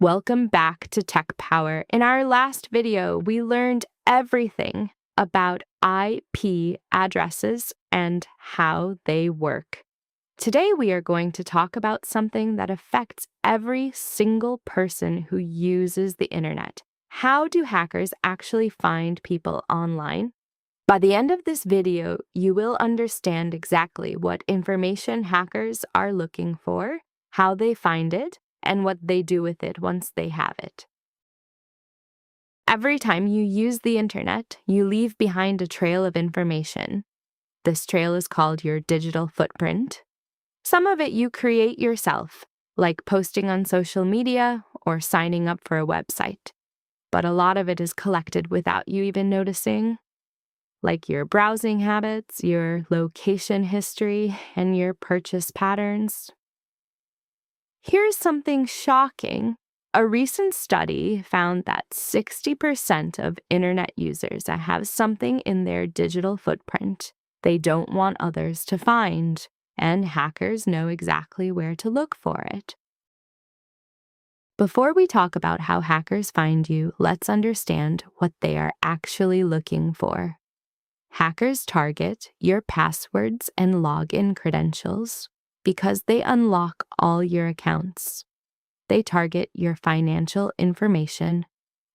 Welcome back to TechPower. In our last video, we learned everything about IP addresses and how they work. Today, we are going to talk about something that affects every single person who uses the internet. How do hackers actually find people online? By the end of this video, you will understand exactly what information hackers are looking for, how they find it, and what they do with it once they have it. Every time you use the internet, you leave behind a trail of information. This trail is called your digital footprint. Some of it you create yourself, like posting on social media or signing up for a website. But a lot of it is collected without you even noticing, like your browsing habits, your location history, and your purchase patterns. Here's something shocking. A recent study found that 60% of internet users have something in their digital footprint they don't want others to find, and hackers know exactly where to look for it. Before we talk about how hackers find you, let's understand what they are actually looking for. Hackers target your passwords and login credentials because they unlock all your accounts. They target your financial information,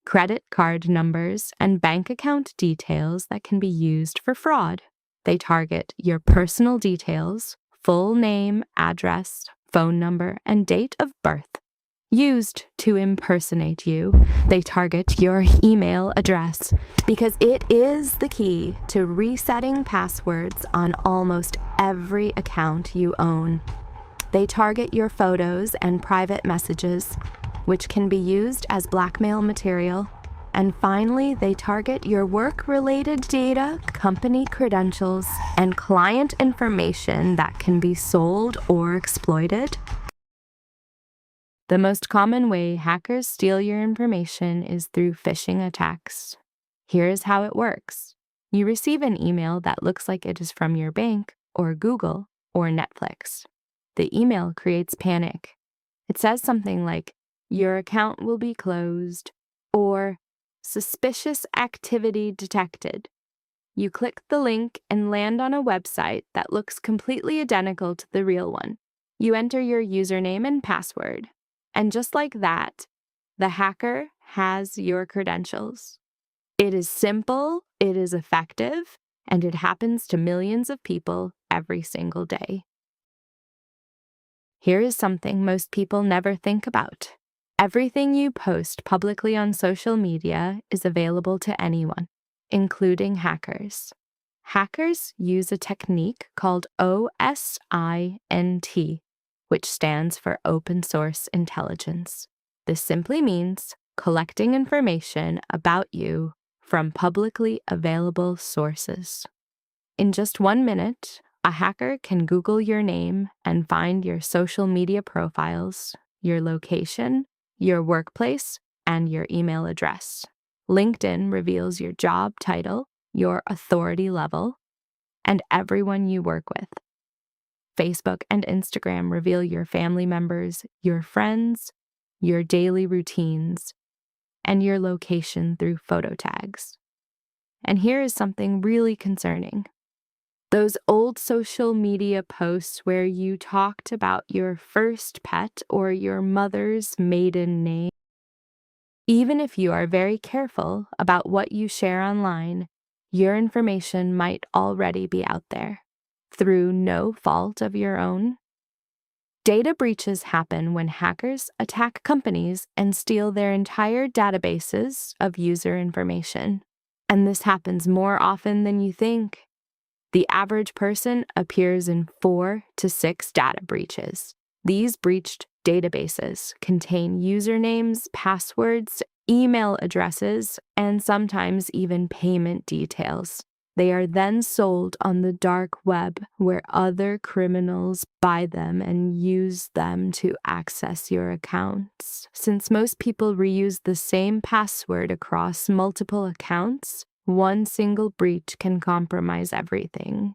credit card numbers, and bank account details that can be used for fraud. They target your personal details, full name, address, phone number, and date of birth. Used to impersonate you, they target your email address because it is the key to resetting passwords on almost every account you own. They target your photos and private messages, which can be used as blackmail material. And finally, they target your work-related data, company credentials, and client information that can be sold or exploited. The most common way hackers steal your information is through phishing attacks. Here's how it works. You receive an email that looks like it is from your bank, or Google, or Netflix. The email creates panic. It says something like, "Your account will be closed," or "Suspicious activity detected." You click the link and land on a website that looks completely identical to the real one. You enter your username and password. And just like that, the hacker has your credentials. It is simple, it is effective, and it happens to millions of people every single day. Here is something most people never think about. Everything you post publicly on social media is available to anyone, including hackers. Hackers use a technique called OSINT, which stands for Open Source Intelligence. This simply means collecting information about you from publicly available sources. In just 1 minute, a hacker can Google your name and find your social media profiles, your location, your workplace, and your email address. LinkedIn reveals your job title, your authority level, and everyone you work with. Facebook and Instagram reveal your family members, your friends, your daily routines, and your location through photo tags. And here is something really concerning. Those old social media posts where you talked about your first pet or your mother's maiden name. Even if you are very careful about what you share online, your information might already be out there, through no fault of your own. Data breaches happen when hackers attack companies and steal their entire databases of user information. And this happens more often than you think. The average person appears in 4 to 6 data breaches. These breached databases contain usernames, passwords, email addresses, and sometimes even payment details. They are then sold on the dark web, where other criminals buy them and use them to access your accounts. Since most people reuse the same password across multiple accounts, one single breach can compromise everything.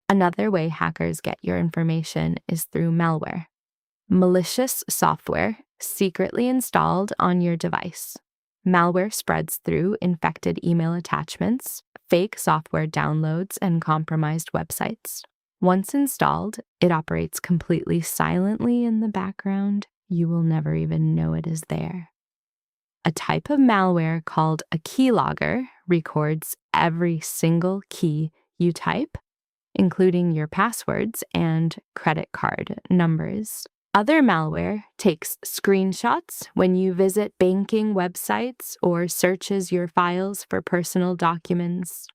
Another way hackers get your information is through malware. Malicious software secretly installed on your device. Malware spreads through infected email attachments, fake software downloads, and compromised websites. Once installed, it operates completely silently in the background. You will never even know it is there. A type of malware called a keylogger records every single key you type, including your passwords and credit card numbers. Other malware takes screenshots when you visit banking websites or searches your files for personal documents.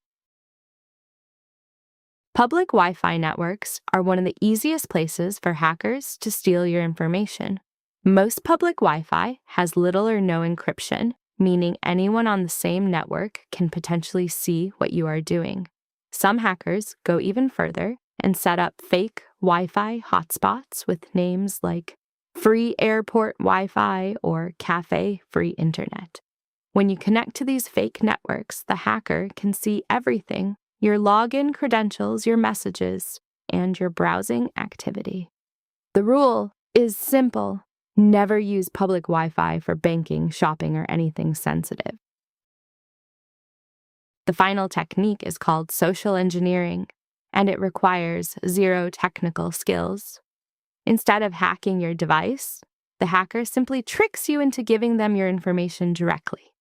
Public Wi-Fi networks are one of the easiest places for hackers to steal your information. Most public Wi-Fi has little or no encryption, meaning anyone on the same network can potentially see what you are doing. Some hackers go even further and set up fake Wi-Fi hotspots with names like Free Airport Wi-Fi or Cafe Free Internet. When you connect to these fake networks, the hacker can see everything: your login credentials, your messages, and your browsing activity. The rule is simple: never use public Wi-Fi for banking, shopping, or anything sensitive. The final technique is called social engineering, and it requires zero technical skills. Instead of hacking your device, the hacker simply tricks you into giving them your information directly.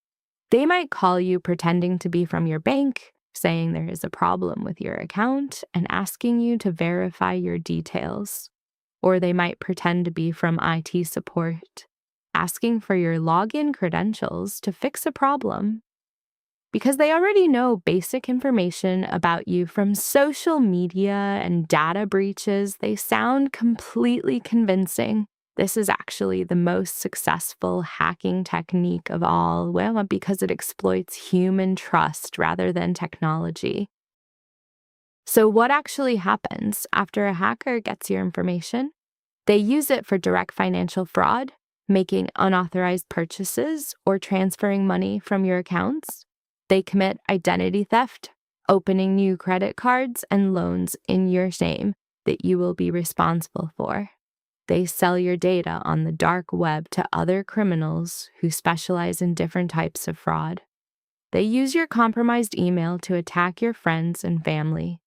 They might call you pretending to be from your bank, saying there is a problem with your account, and asking you to verify your details. Or they might pretend to be from IT support, asking for your login credentials to fix a problem. Because they already know basic information about you from social media and data breaches, they sound completely convincing. This is actually the most successful hacking technique of all, well, because it exploits human trust rather than technology. So what actually happens after a hacker gets your information? They use it for direct financial fraud, making unauthorized purchases, or transferring money from your accounts. They commit identity theft, opening new credit cards and loans in your name that you will be responsible for. They sell your data on the dark web to other criminals who specialize in different types of fraud. They use your compromised email to attack your friends and family,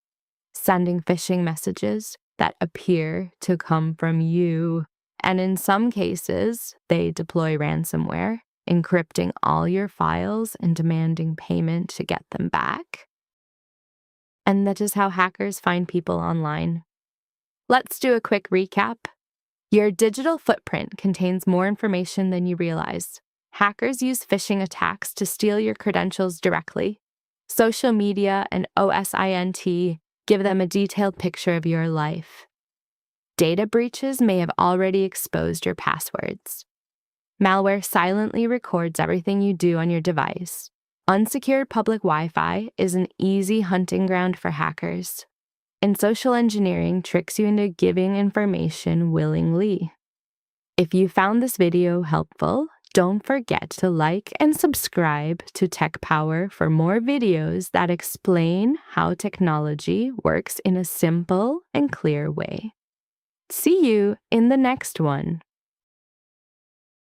sending phishing messages that appear to come from you. And in some cases, they deploy ransomware, encrypting all your files and demanding payment to get them back. And that is how hackers find people online. Let's do a quick recap. Your digital footprint contains more information than you realize. Hackers use phishing attacks to steal your credentials directly. Social media and OSINT give them a detailed picture of your life. Data breaches may have already exposed your passwords. Malware silently records everything you do on your device. Unsecured public Wi-Fi is an easy hunting ground for hackers. And social engineering tricks you into giving information willingly. If you found this video helpful, don't forget to like and subscribe to TechPower for more videos that explain how technology works in a simple and clear way. See you in the next one.